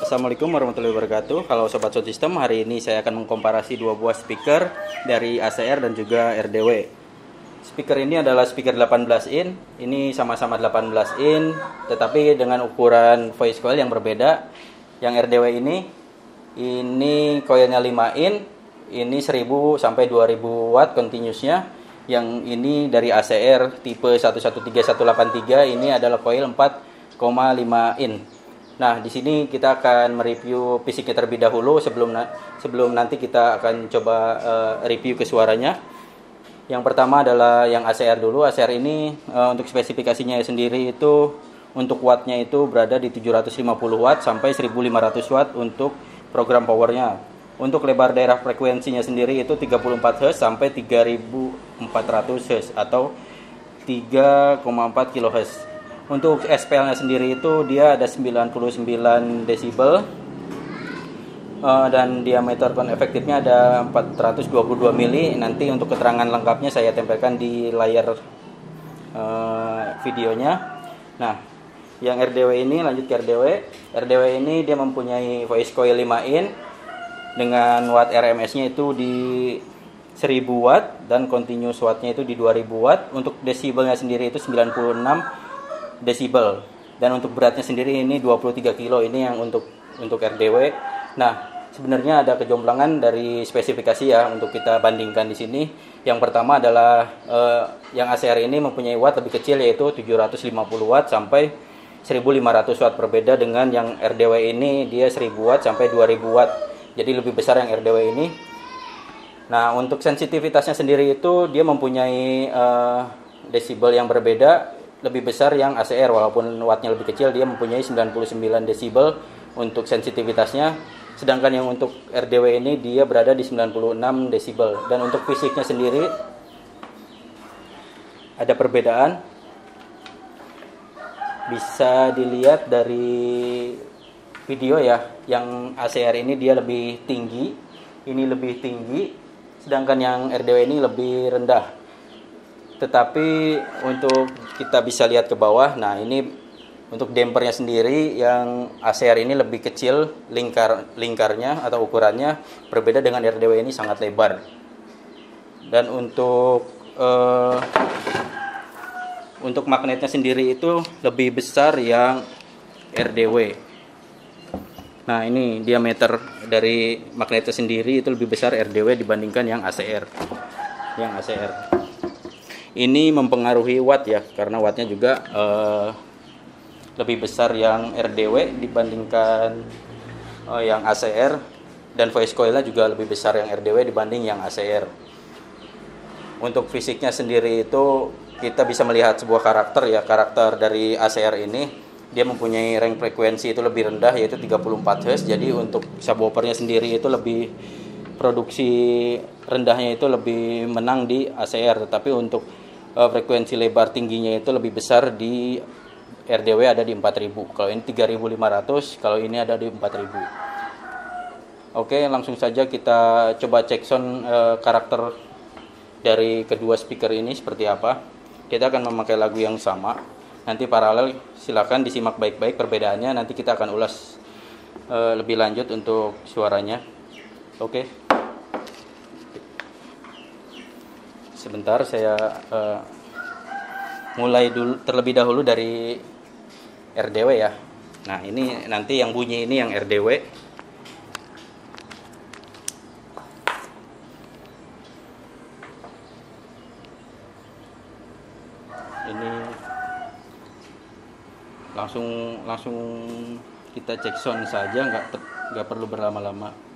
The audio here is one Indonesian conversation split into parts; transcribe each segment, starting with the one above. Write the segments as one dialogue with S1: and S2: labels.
S1: Assalamualaikum warahmatullahi wabarakatuh. Halo Sobat Sound System, hari ini saya akan mengkomparasi dua buah speaker dari ACR dan juga RDW. Speaker ini adalah speaker 18 in, ini sama-sama 18 in, tetapi dengan ukuran voice coil yang berbeda. Yang RDW ini coilnya 5 in, ini 1000 sampai 2000 watt continuousnya. Yang ini dari ACR tipe 113183, ini adalah coil 4,5 in. Nah, di sini kita akan mereview fisiknya terlebih dahulu sebelum nanti kita akan coba review ke suaranya. Yang pertama adalah yang ACR dulu. ACR ini untuk spesifikasinya sendiri itu untuk wattnya itu berada di 750 watt sampai 1500 watt untuk program powernya. Untuk lebar daerah frekuensinya sendiri itu 34 Hz sampai 3400 Hz atau 3,4 kHz. Untuk SPL-nya sendiri itu dia ada 99 desibel dan diameter tone efektifnya ada 422 mili. Nanti untuk keterangan lengkapnya saya tempelkan di layar videonya. Nah, yang RDW ini lanjut ke RDW. RDW ini dia mempunyai voice coil 5 in dengan watt RMS-nya itu di 1000 watt dan continuous watt-nya itu di 2000 watt. Untuk desibelnya sendiri itu 96 desibel dan untuk beratnya sendiri ini 23 kilo. Ini yang untuk RDW. Nah, sebenarnya ada kejomblangan dari spesifikasi ya untuk kita bandingkan di sini. Yang pertama adalah yang ACR ini mempunyai watt lebih kecil yaitu 750 watt sampai 1500 watt, berbeda dengan yang RDW ini dia 1000 watt sampai 2000 watt. Jadi lebih besar yang RDW ini. Nah, untuk sensitivitasnya sendiri itu dia mempunyai desibel yang berbeda. Lebih besar yang ACR, walaupun wattnya lebih kecil, dia mempunyai 99 desibel untuk sensitivitasnya. Sedangkan yang untuk RDW ini dia berada di 96 desibel. Dan untuk fisiknya sendiri ada perbedaan. Bisa dilihat dari video ya. Yang ACR ini dia lebih tinggi, ini lebih tinggi, sedangkan yang RDW ini lebih rendah. Tetapi untuk kita bisa lihat ke bawah, nah ini untuk dampernya sendiri yang ACR ini lebih kecil lingkarnya atau ukurannya, berbeda dengan RDW ini sangat lebar. Dan untuk magnetnya sendiri itu lebih besar yang RDW. Nah, ini diameter dari magnetnya sendiri itu lebih besar RDW dibandingkan yang ACR. Yang ACR ini mempengaruhi watt ya, karena wattnya juga lebih besar yang RDW dibandingkan yang ACR, dan voice coilnya juga lebih besar yang RDW dibanding yang ACR. Untuk fisiknya sendiri itu kita bisa melihat sebuah karakter ya, karakter dari ACR ini dia mempunyai range frekuensi itu lebih rendah yaitu 34 Hz. Jadi untuk subwoofernya sendiri itu lebih produksi rendahnya itu lebih menang di ACR, tetapi untuk frekuensi lebar tingginya itu lebih besar di RDW, ada di 4000. Kalau ini 3500, kalau ini ada di 4000. Oke, langsung saja kita coba cek sound karakter dari kedua speaker ini seperti apa. Kita akan memakai lagu yang sama. Nanti paralel, silakan disimak baik-baik perbedaannya. Nanti kita akan ulas lebih lanjut untuk suaranya. Oke. Sebentar, saya mulai terlebih dahulu dari RDW ya. Nah, ini nanti yang bunyi ini yang RDW. Ini langsung kita cek sound saja, nggak perlu berlama-lama.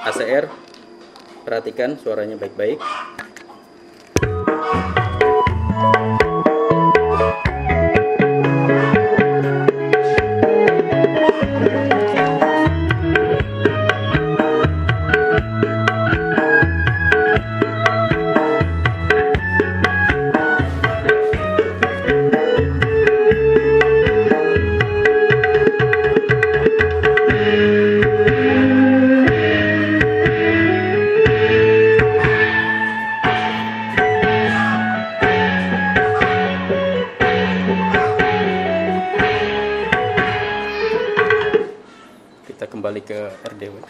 S1: ACR. Perhatikan suaranya baik-baik. Kita kembali ke RDW.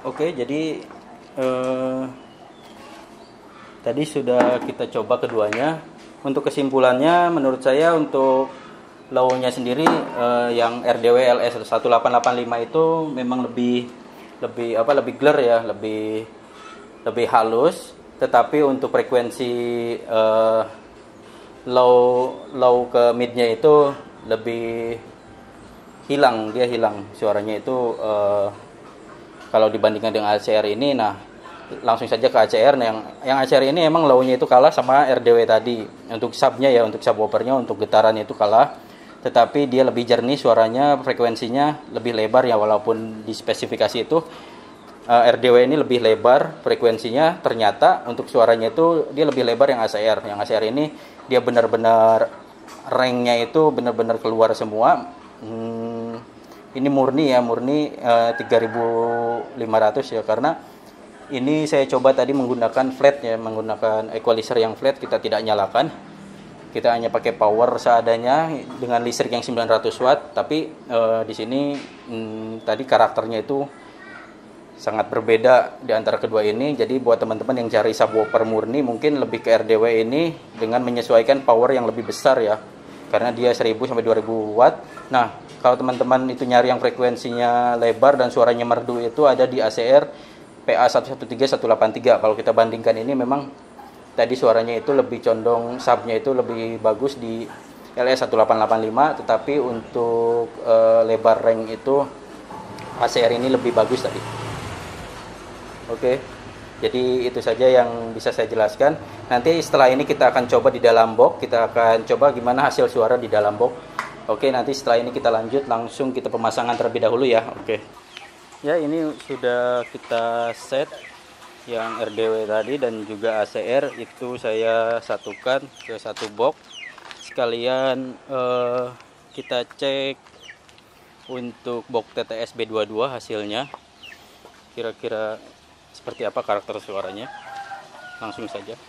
S1: Oke, jadi tadi sudah kita coba keduanya. Untuk kesimpulannya, menurut saya untuk low-nya sendiri yang RDW LS 1885 itu memang lebih glare ya, lebih halus. Tetapi untuk frekuensi low ke midnya itu lebih hilang suaranya itu. Kalau dibandingkan dengan ACR ini, nah langsung saja ke ACR. Nah, yang ACR ini emang low-nya itu kalah sama RDW tadi. Untuk subnya ya, untuk subwoofernya, untuk getarannya itu kalah. Tetapi dia lebih jernih suaranya, frekuensinya lebih lebar ya, walaupun di spesifikasi itu RDW ini lebih lebar frekuensinya. Ternyata untuk suaranya itu dia lebih lebar yang ACR. Yang ACR ini dia benar-benar range-nya itu benar-benar keluar semua. Ini murni 3500 ya, karena ini saya coba tadi menggunakan flat ya, menggunakan equalizer yang flat, kita tidak nyalakan. Kita hanya pakai power seadanya dengan listrik yang 900 watt, tapi di sini tadi karakternya itu sangat berbeda di antara kedua ini. Jadi buat teman-teman yang cari subwoofer murni mungkin lebih ke RDW ini dengan menyesuaikan power yang lebih besar ya. Karena dia 1000 sampai 2000 watt. Nah, kalau teman-teman itu nyari yang frekuensinya lebar dan suaranya merdu, itu ada di ACR PA113183. Kalau kita bandingkan ini memang tadi suaranya itu lebih condong, subnya itu lebih bagus di LS1885, tetapi untuk lebar range itu ACR ini lebih bagus tadi. Oke. Jadi itu saja yang bisa saya jelaskan. Nanti setelah ini kita akan coba di dalam box, kita akan coba gimana hasil suara di dalam box. Oke, nanti setelah ini kita lanjut langsung kita pemasangan terlebih dahulu ya. Oke. Ya, ini sudah kita set yang RDW tadi dan juga ACR itu saya satukan ke satu box. Sekalian kita cek untuk box TTS B22 hasilnya. Kira-kira seperti apa karakter suaranya. Langsung saja.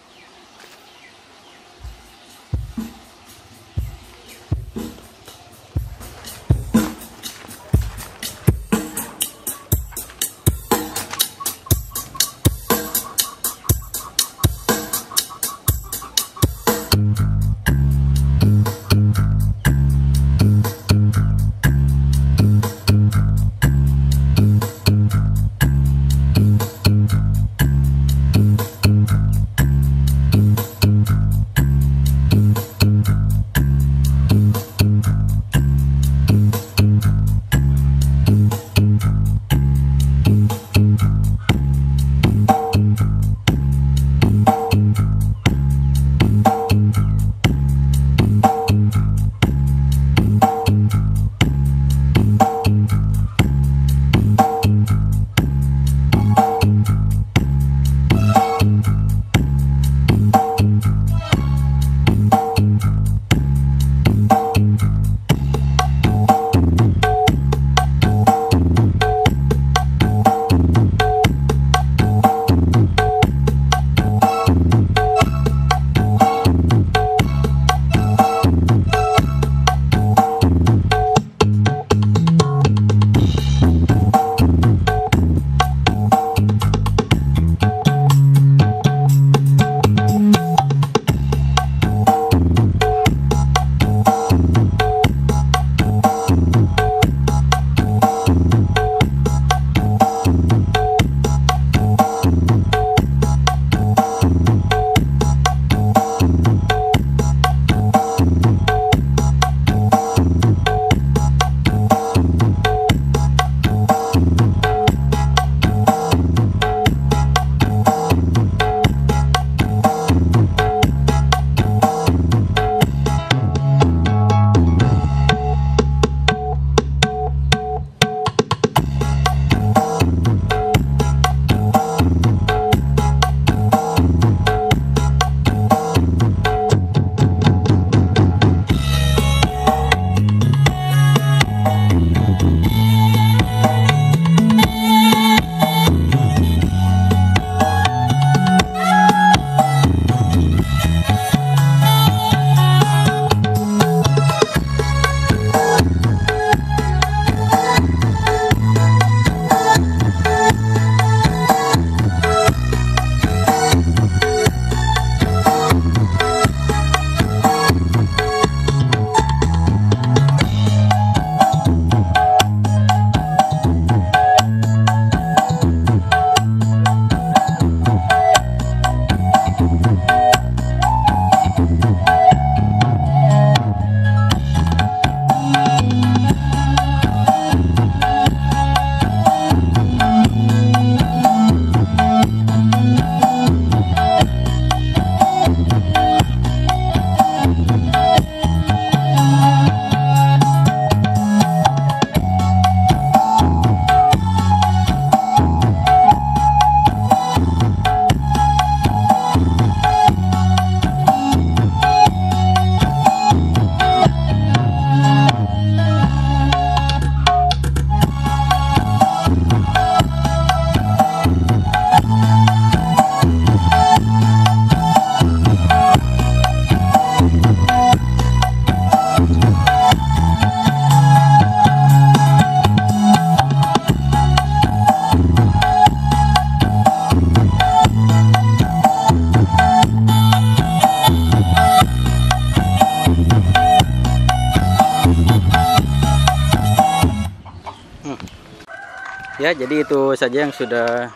S1: Ya, jadi itu saja yang sudah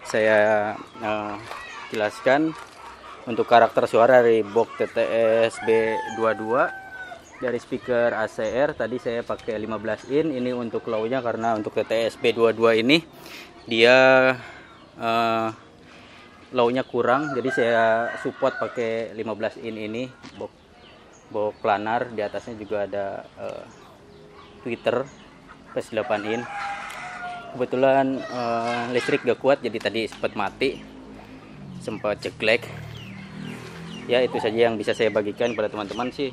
S1: saya jelaskan untuk karakter suara dari box TTS B22. Dari speaker ACR tadi saya pakai 15 in. Ini untuk low-nya karena untuk TTS B22 ini dia low-nya kurang, jadi saya support pakai 15 in ini box planar. Di atasnya juga ada tweeter plus 8 in. Kebetulan listrik gak kuat, jadi tadi sempat mati, sempat ceklek. Ya, itu saja yang bisa saya bagikan kepada teman-teman sih.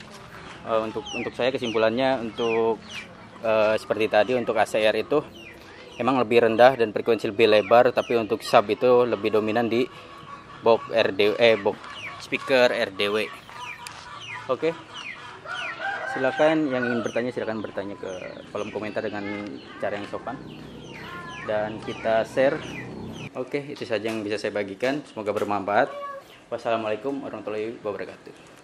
S1: Untuk saya kesimpulannya untuk seperti tadi, untuk ACR itu emang lebih rendah dan frekuensi lebih lebar, tapi untuk sub itu lebih dominan di box box speaker RDW. Oke. Silakan yang ingin bertanya, silakan bertanya ke kolom komentar dengan cara yang sopan dan kita share. Oke, itu saja yang bisa saya bagikan. Semoga bermanfaat. Wassalamualaikum warahmatullahi wabarakatuh.